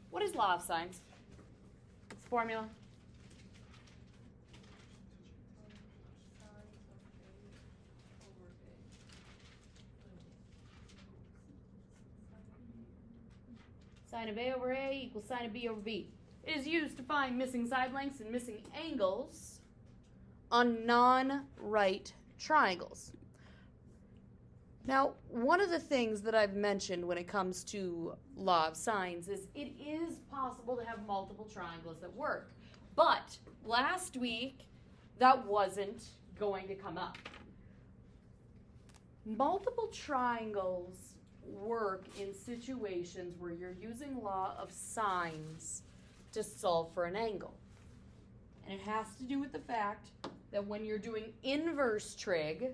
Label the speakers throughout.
Speaker 1: What is law of sines? What's the formula? Sine of A over A equals sine of B over B. It is used to find missing side lengths and missing angles on non-right triangles. Now, one of the things that I've mentioned when it comes to law of sines is it is possible to have multiple triangles that work. But last week, that wasn't going to come up. Multiple triangles work in situations where you're using law of sines to solve for an angle. And it has to do with the fact that when you're doing inverse trig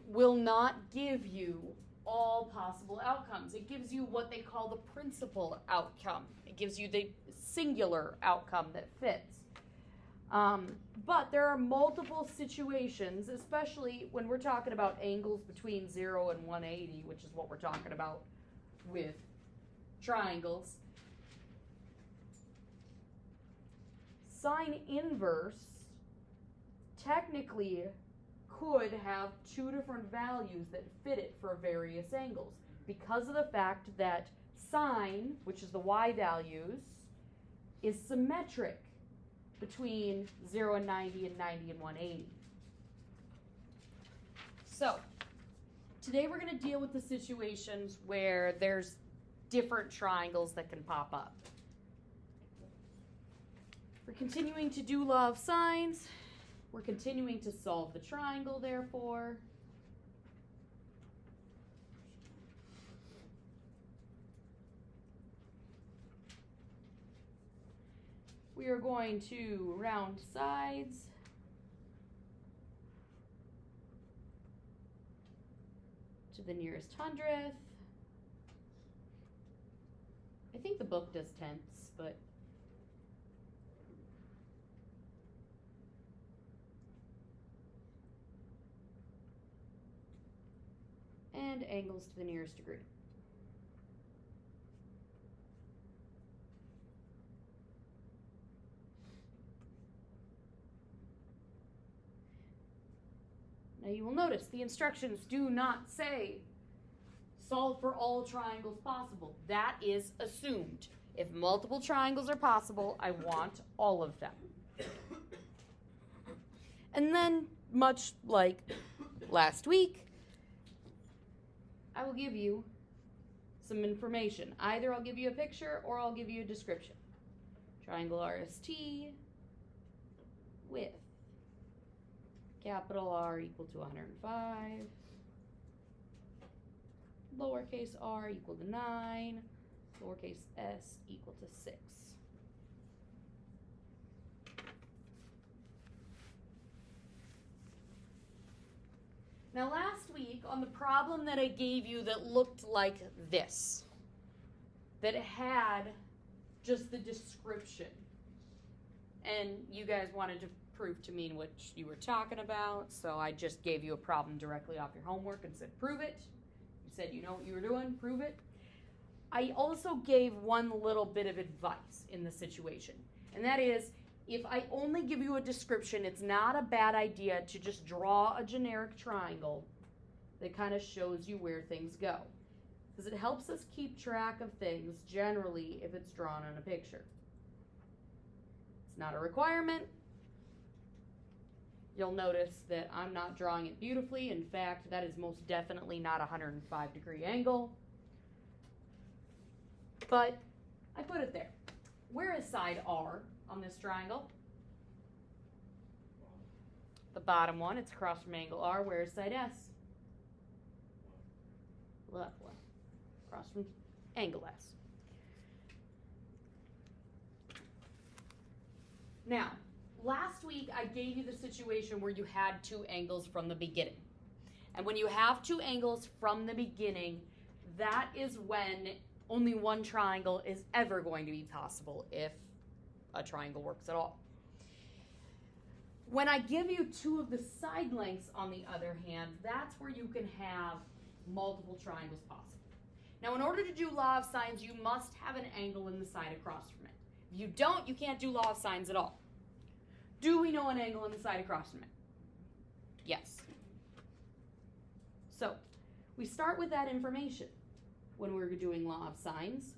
Speaker 1: will not give you all possible outcomes. It gives you what they call the principal outcome. It gives you the singular outcome that fits. But there are multiple situations, especially when we're talking about angles between 0 and 180, which is what we're talking about with triangles. Sine inverse technically could have two different values that fit it for various angles because of the fact that sine, which is the y values, is symmetric between 0 and 90 and 90 and 180. So, today we're going to deal with the situations where there's different triangles that can pop up. We're continuing to do law of sines. We're continuing to solve the triangle, therefore. We are going to round sides. To the nearest hundredth. I think the book does tenths, but and angles to the nearest degree. Now you will notice the instructions do not say solve for all triangles possible. That is assumed. If multiple triangles are possible, I want all of them. And then, much like last week, I will give you some information. Either I'll give you a picture or I'll give you a description. Triangle RST with capital R equal to 105, lowercase r equal to 9, lowercase s equal to 6. Now last week on the problem that I gave you that looked like this, that had just the description, and you guys wanted to prove to me what you were talking about, so I just gave you a problem directly off your homework and said prove it. You said you know what you were doing, prove it. I also gave one little bit of advice in the situation, and that is if I only give you a description, it's not a bad idea to just draw a generic triangle that kind of shows you where things go, because it helps us keep track of things generally if it's drawn on a picture. It's not a requirement. You'll notice that I'm not drawing it beautifully. In fact, that is most definitely not a 105-degree angle. But I put it there. Where is side R on this triangle? The bottom one. It's across from angle R. Where is side S? Left one. Across from angle S. Now, last week, I gave you the situation where you had two angles from the beginning. And when you have two angles from the beginning, that is when only one triangle is ever going to be possible if a triangle works at all. When I give you two of the side lengths, on the other hand, that's where you can have multiple triangles possible. Now, in order to do law of sines, you must have an angle in the side across from it. If you don't, you can't do law of sines at all. Do we know an angle in the side across from it? Yes. So, we start with that information when we're doing law of sines.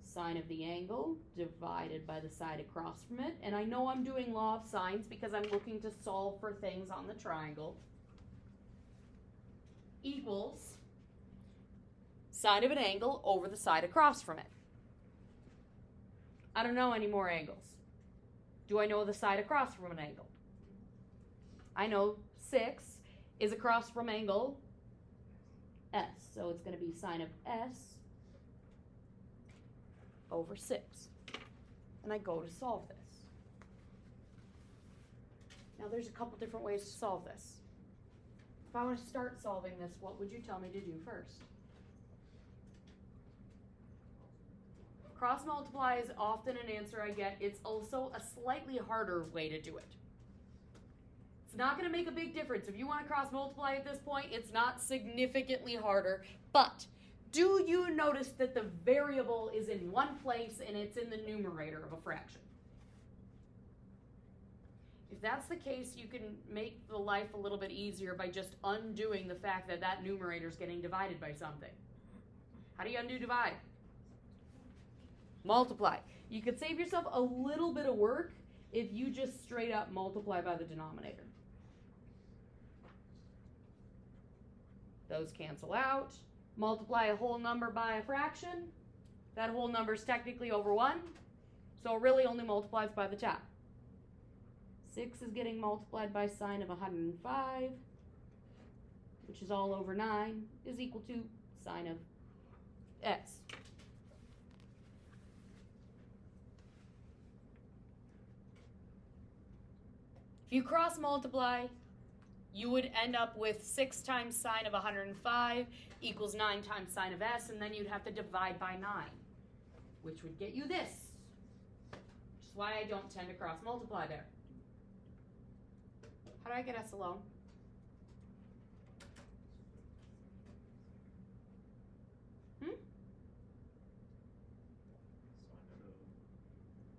Speaker 1: Sine of the angle divided by the side across from it. And I know I'm doing law of sines because I'm looking to solve for things on the triangle. Equals sine of an angle over the side across from it. I don't know any more angles. Do I know the side across from an angle? I know 6 is across from angle S. So it's going to be sine of S over 6. And I go to solve this. Now there's a couple different ways to solve this. If I want to start solving this, what would you tell me to do first? Cross multiply is often an answer I get. It's also a slightly harder way to do it. It's not going to make a big difference. If you want to cross multiply at this point, it's not significantly harder. But do you notice that the variable is in one place and it's in the numerator of a fraction? If that's the case, you can make the life a little bit easier by just undoing the fact that that numerator is getting divided by something. How do you undo divide? Multiply. You could save yourself a little bit of work if you just straight up multiply by the denominator. Those cancel out. Multiply a whole number by a fraction. That whole number is technically over 1, so it really only multiplies by the top. 6 is getting multiplied by sine of 105, which is all over 9, is equal to sine of s. If you cross multiply, you would end up with 6 times sine of 105 equals 9 times sine of s, and then you'd have to divide by 9, which would get you this, which is why I don't tend to cross multiply there. How do I get s alone?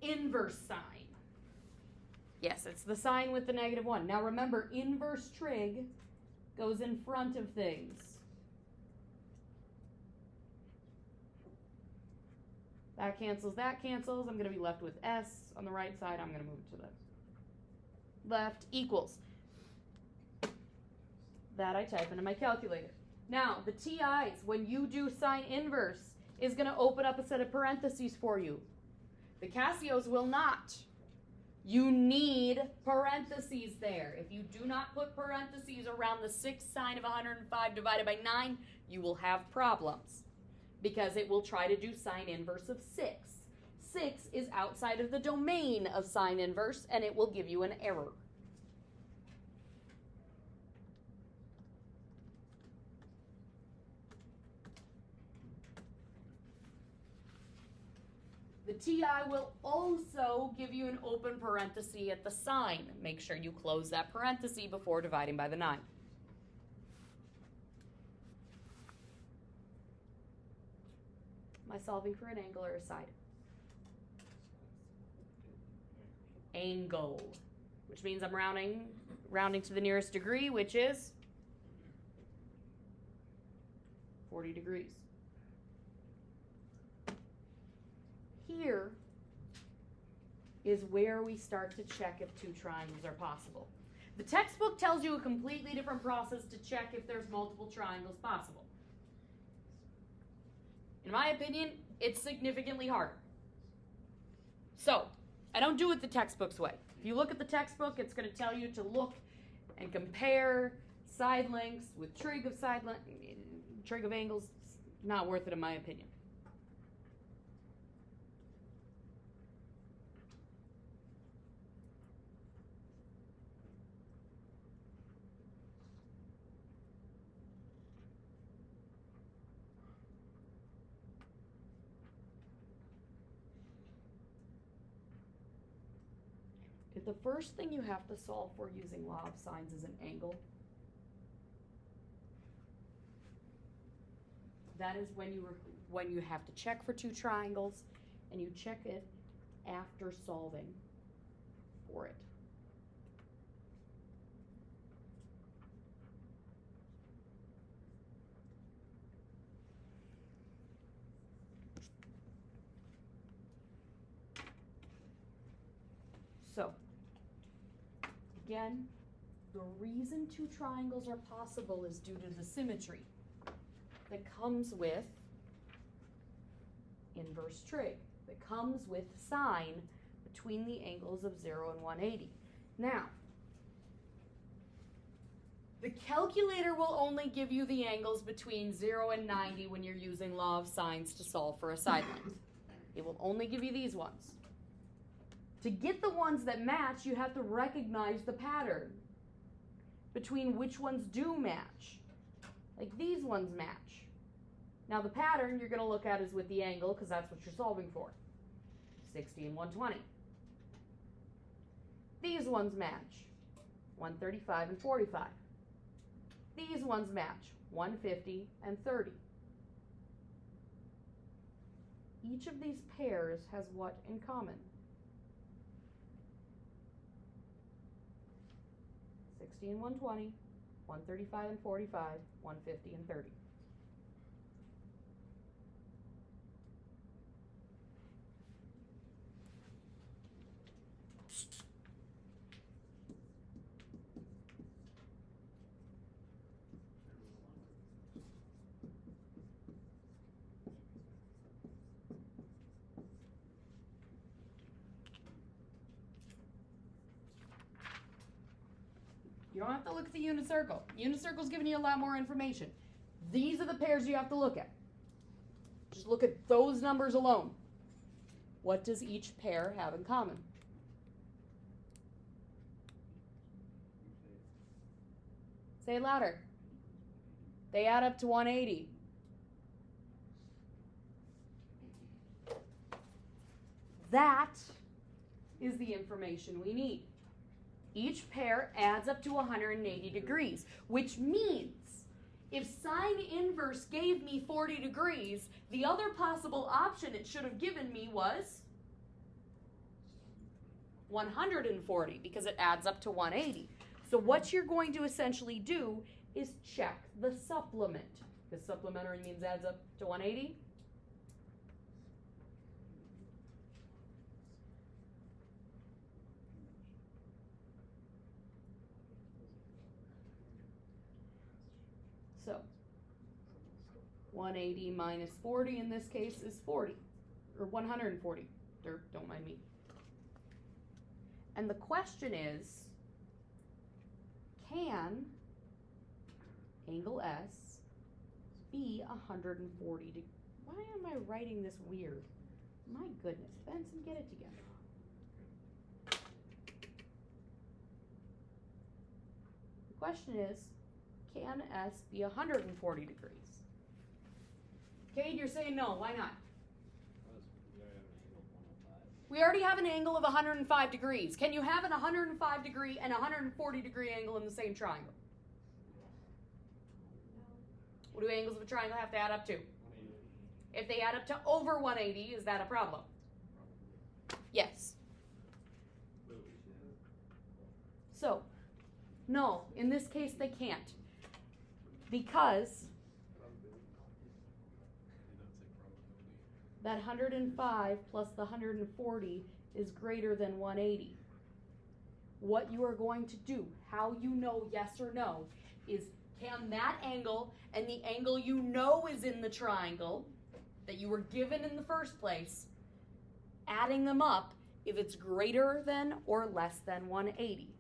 Speaker 1: Inverse sign. Yes, it's the sign with the -1. Now remember, inverse trig goes in front of things. That cancels, that cancels. I'm going to be left with s on the right side. I'm going to move it to the left, equals. That I type into my calculator. Now, the TIs, when you do sine inverse, is going to open up a set of parentheses for you. The Casios will not. You need parentheses there. If you do not put parentheses around the 6 sine of 105 divided by 9, you will have problems because it will try to do sine inverse of 6. 6 is outside of the domain of sine inverse, and it will give you an error. The TI will also give you an open parenthesis at the sign. Make sure you close that parenthesis before dividing by the 9. Am I solving for an angle or a side? Angle, which means I'm rounding to the nearest degree, which is 40 degrees. Here is where we start to check if two triangles are possible. The textbook tells you a completely different process to check if there's multiple triangles possible. In my opinion, it's significantly harder. So, I don't do it the textbook's way. If you look at the textbook, it's going to tell you to look and compare side lengths with trig of angles. It's not worth it in my opinion. If the first thing you have to solve for using law of sines is an angle, That is when you have to check for two triangles, and you check it after solving for it. So, again, the reason two triangles are possible is due to the symmetry that comes with inverse trig, that comes with sine between the angles of 0 and 180. Now, the calculator will only give you the angles between 0 and 90 when you're using law of sines to solve for a side length. It will only give you these ones. To get the ones that match, you have to recognize the pattern between which ones do match. Like these ones match. Now the pattern you're going to look at is with the angle, because that's what you're solving for. 60 and 120. These ones match. 135 and 45. These ones match. 150 and 30. Each of these pairs has what in common? 60 and 120, 135 and 45, 150 and 30. You don't have to look at the unit circle. Unit circle's giving you a lot more information. These are the pairs you have to look at. Just look at those numbers alone. What does each pair have in common? Say it louder. They add up to 180. That is the information we need. Each pair adds up to 180 degrees, which means if sine inverse gave me 40 degrees, the other possible option it should have given me was 140, because it adds up to 180. So what you're going to essentially do is check the supplement. Because supplementary means adds up to 180. So 180 minus 40 in this case is 40, or 140. Don't mind me. And the question is, can angle S be 140 degrees? Why am I writing this weird? My goodness, Benson, get it together. The question is, can S be 140 degrees? Cade, you're saying no. Why not? We already have an angle of 105 degrees. Can you have an 105 degree and 140 degree angle in the same triangle? What do angles of a triangle have to add up to? 180. If they add up to over 180, is that a problem? Yes. So, no, in this case they can't. Because that 105 plus the 140 is greater than 180. What you are going to do, how you know yes or no, is can that angle and the angle you know is in the triangle that you were given in the first place, adding them up, if it's greater than or less than 180.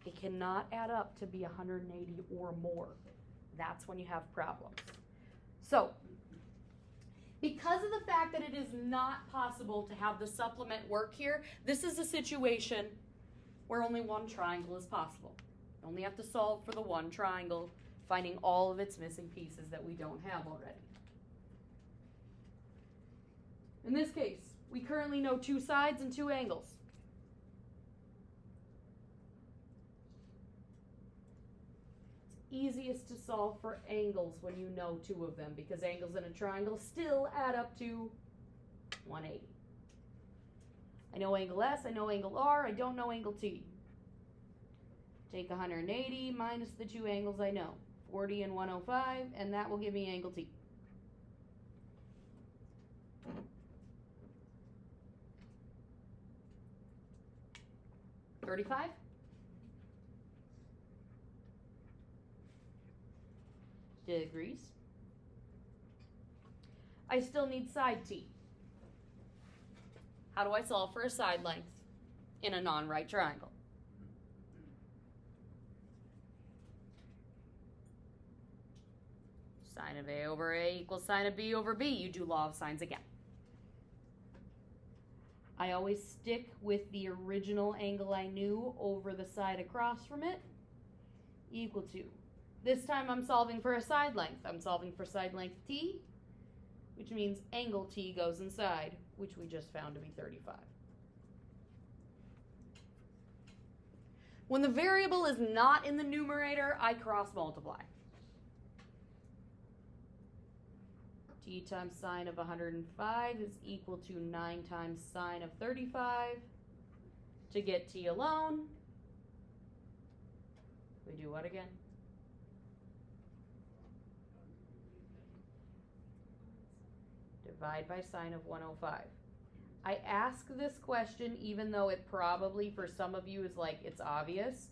Speaker 1: It cannot add up to be 180 or more. That's when you have problems. So, Because of the fact that it is not possible to have the supplement work here, this is a situation where only one triangle is possible. You only have to solve for the one triangle, finding all of its missing pieces that we don't have already. In this case, we currently know 2 sides and 2 angles. Easiest to solve for angles when you know 2 of them, because angles in a triangle still add up to 180. I know angle S, I know angle R, I don't know angle T. Take 180 minus the 2 angles I know, 40 and 105, and that will give me angle T. $35? Degrees. I still need side T. How do I solve for a side length in a non-right triangle? Sine of A over A equals sine of B over B. You do law of sines again. I always stick with the original angle I knew over the side across from it, equal to. This time I'm solving for a side length. I'm solving for side length T, which means angle T goes inside, which we just found to be 35. When the variable is not in the numerator, I cross multiply. T times sine of 105 is equal to 9 times sine of 35. To get T alone, we do what again? Divide by sine of 105. I ask this question even though it probably for some of you is like it's obvious,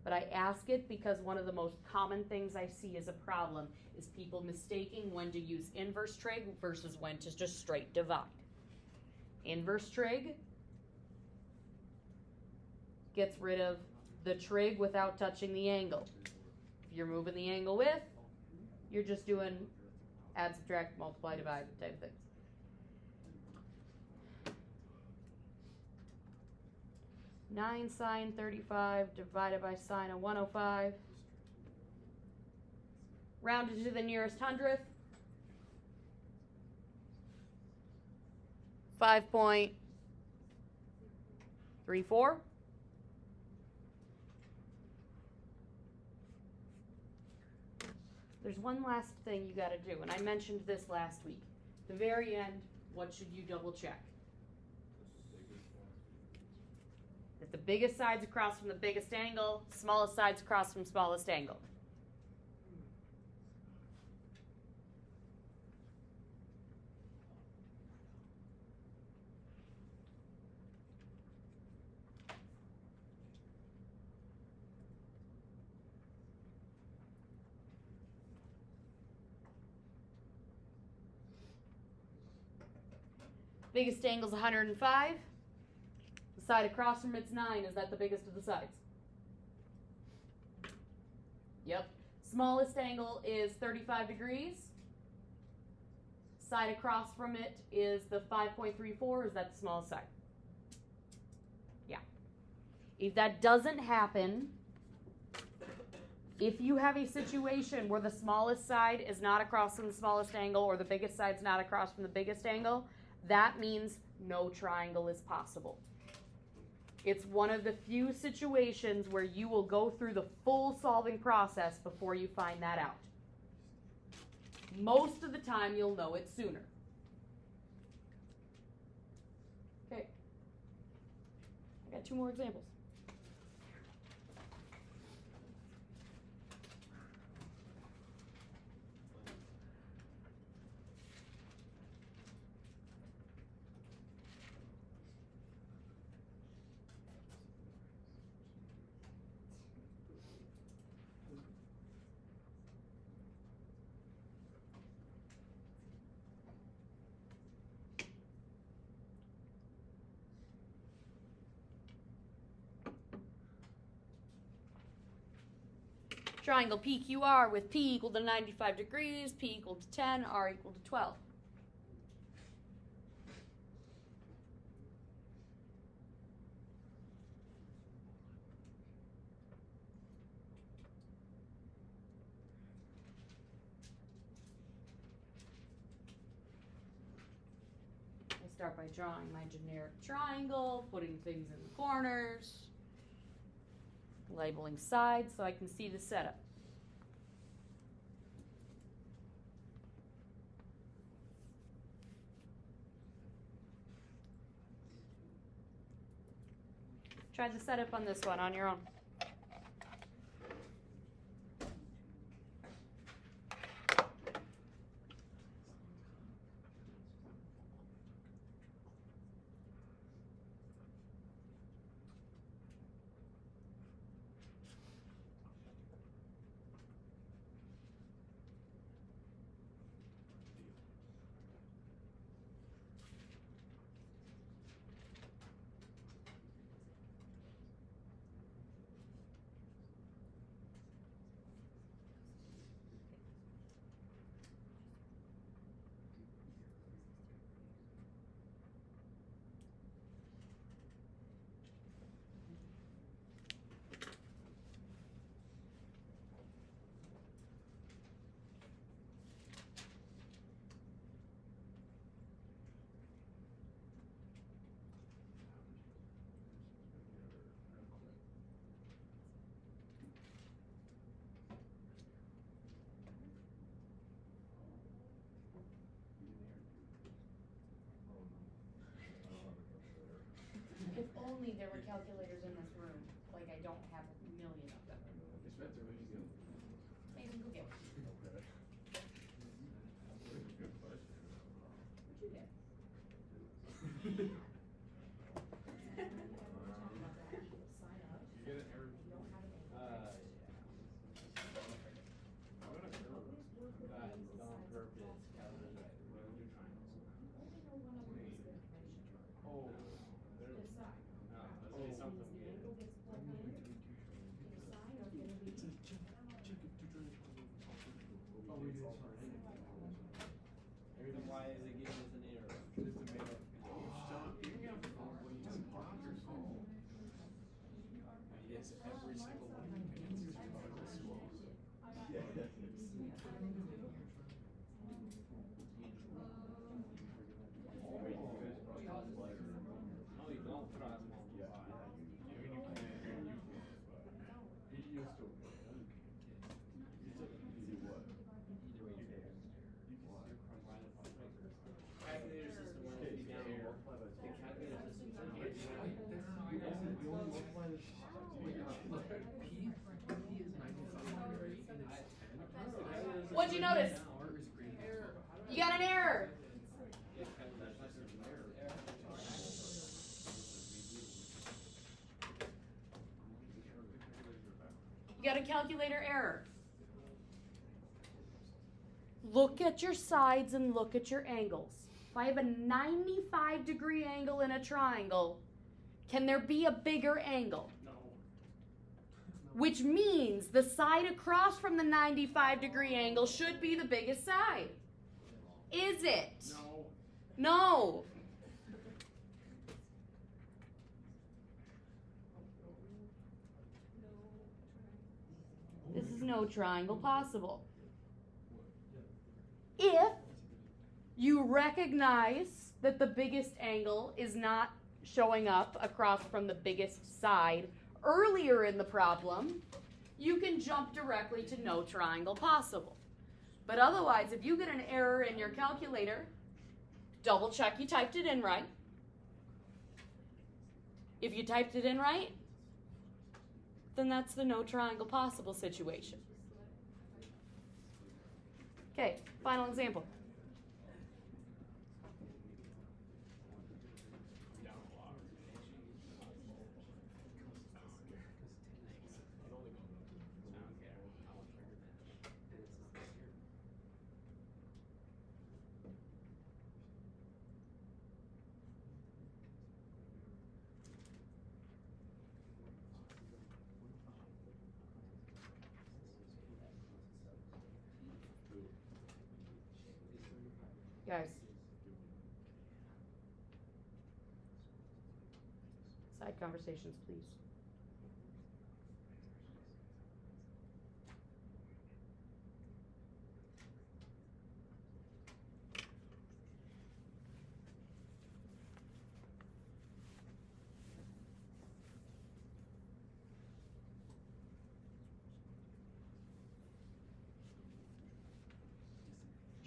Speaker 1: but I ask it because one of the most common things I see as a problem is people mistaking when to use inverse trig versus when to just straight divide. Inverse trig gets rid of the trig without touching the angle. If you're moving the angle with, you're just doing add, subtract, multiply, divide type things. Nine sine 35 divided by sine of 105. Rounded to the nearest hundredth. 5.34. There's one last thing you got to do, and I mentioned this last week. The very end, what should you double check? That the biggest side's across from the biggest angle, smallest side's across from smallest angle. Biggest angle's 105. The side across from it's 9. Is that the biggest of the sides? Yep. Smallest angle is 35 degrees. Side across from it is the 5.34. Is that the smallest side? Yeah. If that doesn't happen, if you have a situation where the smallest side is not across from the smallest angle or the biggest side's not across from the biggest angle, that means no triangle is possible. It's one of the few situations where you will go through the full solving process before you find that out. Most of the time, you'll know it sooner. Okay. I got 2 more examples. Triangle PQR with P equal to 95 degrees, P equal to 10, R equal to 12. start by drawing my generic triangle, putting things in the corners, labeling sides so I can see the setup. Try the setup on this one on your own. If only there were calculators in this room, like I don't have a million of them.
Speaker 2: Spencer, what'd you get?
Speaker 1: Mason, go get one.
Speaker 2: Okay. That's a good question.
Speaker 1: What'd you get?
Speaker 2: You get it every. I'm gonna
Speaker 3: don't purpose calculate.
Speaker 2: we'll do triangles.
Speaker 3: Oh, there's
Speaker 2: Let's say something weird. Oh, we did something.
Speaker 3: then why is it giving us an error?
Speaker 2: It's a made up. You can have the phone when you just pop your phone. It's every single one you can answer as well.
Speaker 3: No, you don't cross multiply.
Speaker 2: You'll still get it. You do what?
Speaker 3: Either way, calculator system wants to be down here. The calculator system's in here.
Speaker 1: What'd you notice? You got an error. You got a calculator error. Look at your sides and look at your angles. If I have a 95-degree angle in a triangle, can there be a bigger angle?
Speaker 2: No.
Speaker 1: Which means the side across from the 95-degree angle should be the biggest side. Is it?
Speaker 2: No.
Speaker 1: No. This is no triangle possible. If you recognize that the biggest angle is not showing up across from the biggest side earlier in the problem, you can jump directly to no triangle possible. But otherwise, if you get an error in your calculator, double check you typed it in right. If you typed it in right, then that's the no triangle possible situation. Okay, final example. Guys, side conversations, please.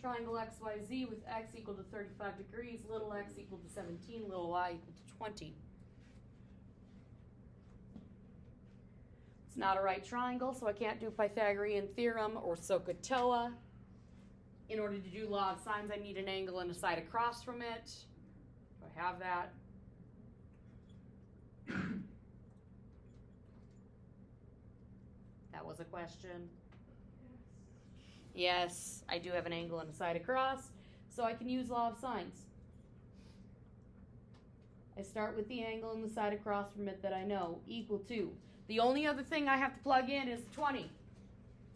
Speaker 1: triangle XYZ with x equal to 35 degrees, little x equal to 17, little y equal to 20. It's not a right triangle, so I can't do Pythagorean theorem or SOHCAHTOA. In order to do law of sines, I need an angle and a side across from it. Do I have that? That was a question. Yes, I do have an angle and a side across, so I can use law of sines. I start with the angle and the side across from it that I know, equal to. The only other thing I have to plug in is 20. Does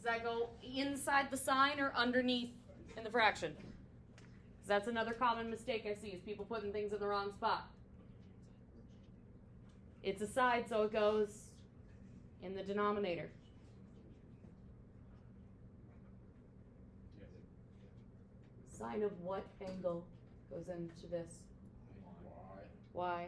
Speaker 1: that go inside the sign or underneath in the fraction? Because that's another common mistake I see is people putting things in the wrong spot. It's a side, so it goes in the denominator. Sine of what angle goes into this? Y.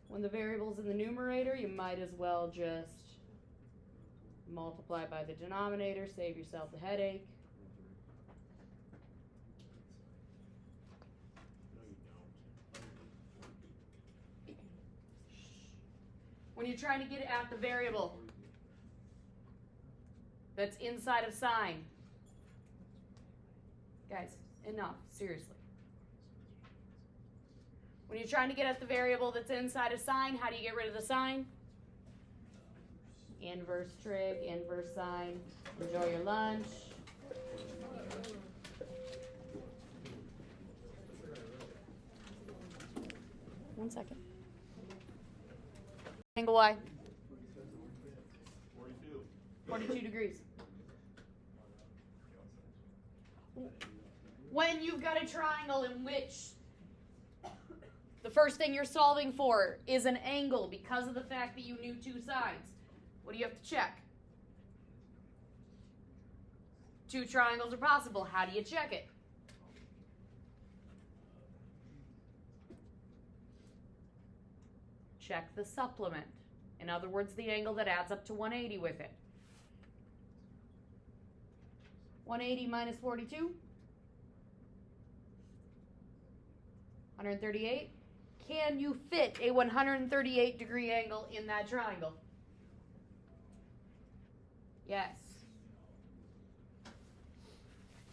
Speaker 1: When the variable's in the numerator, you might as well just multiply by the denominator, save yourself the headache. When you're trying to get at the variable that's inside of sine. Guys, enough, seriously. When you're trying to get at the variable that's inside of sine, how do you get rid of the sine? Inverse trig, inverse sine. Enjoy your lunch. One second. Angle Y. 42 degrees. When you've got a triangle in which the first thing you're solving for is an angle because of the fact that you knew two sides, what do you have to check? Two triangles are possible. How do you check it? Check the supplement. In other words, the angle that adds up to 180 with it. 180 minus 42? 138? Can you fit a 138 degree angle in that triangle? Yes.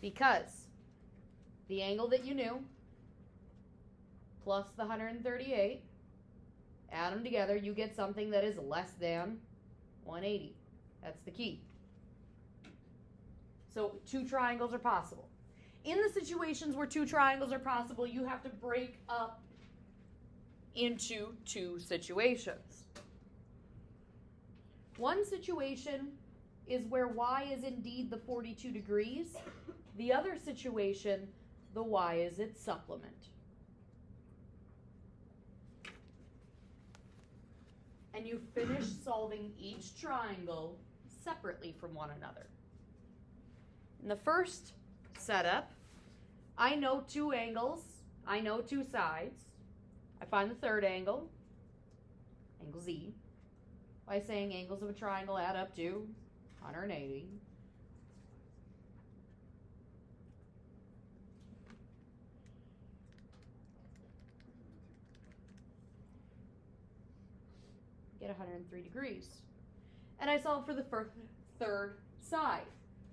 Speaker 1: Because the angle that you knew plus the 138, add them together, you get something that is less than 180. That's the key. So two triangles are possible. In the situations where two triangles are possible, you have to break up into two situations. One situation is where y is indeed the 42 degrees. The other situation, the y is its supplement. And you finish solving each triangle separately from one another. In the first setup, I know two angles, I know two sides. I find the third angle, angle Z, by saying angles of a triangle add up to 180. Get 103 degrees. And I solve for the third side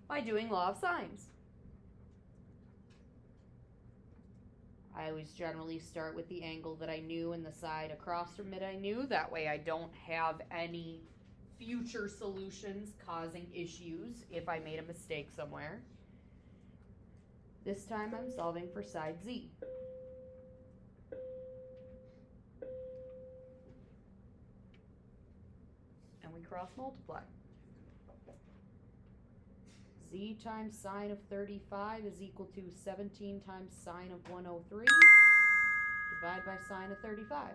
Speaker 1: by doing law of sines. I always generally start with the angle that I knew and the side across from it I knew. That way I don't have any future solutions causing issues if I made a mistake somewhere. This time I'm solving for side Z. And we cross multiply. Z times sine of 35 is equal to 17 times sine of 103. Divide by sine of 35.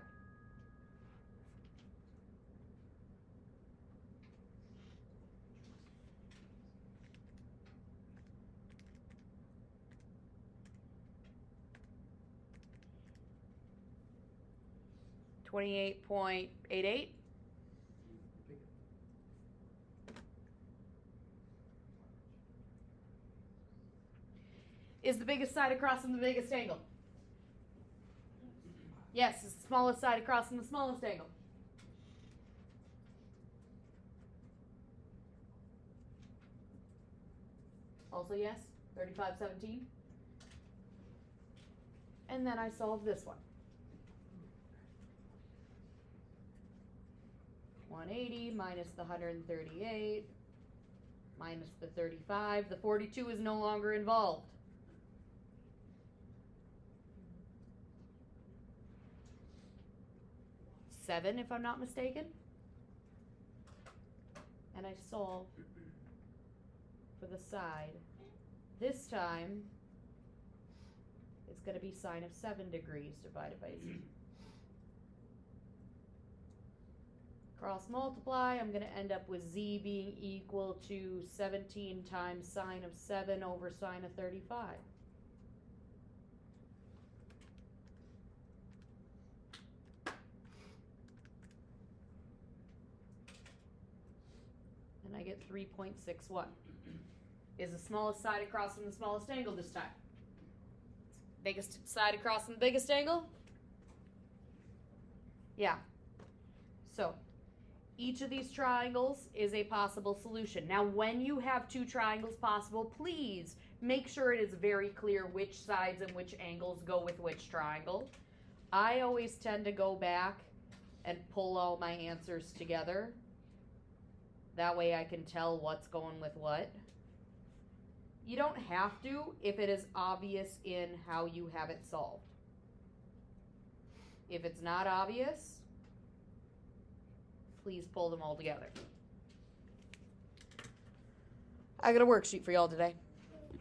Speaker 1: $28.88. is the biggest side across from the biggest angle? Yes, it's the smallest side across from the smallest angle. Also yes, 3517. And then I solve this one. 180 minus the 138 minus the 35. The 42 is no longer involved. Seven, if I'm not mistaken. And I solve for the side. This time, it's going to be sine of 7 degrees divided by z. Cross multiply, I'm going to end up with z being equal to 17 times sine of 7 over sine of 35. And I get 3.61. Is the smallest side across from the smallest angle this time? Biggest side across from the biggest angle? Yeah. So, each of these triangles is a possible solution. Now, when you have two triangles possible, please make sure it is very clear which sides and which angles go with which triangle. I always tend to go back and pull all my answers together. That way I can tell what's going with what. You don't have to if it is obvious in how you have it solved. If it's not obvious, please pull them all together. I got a worksheet for y'all today.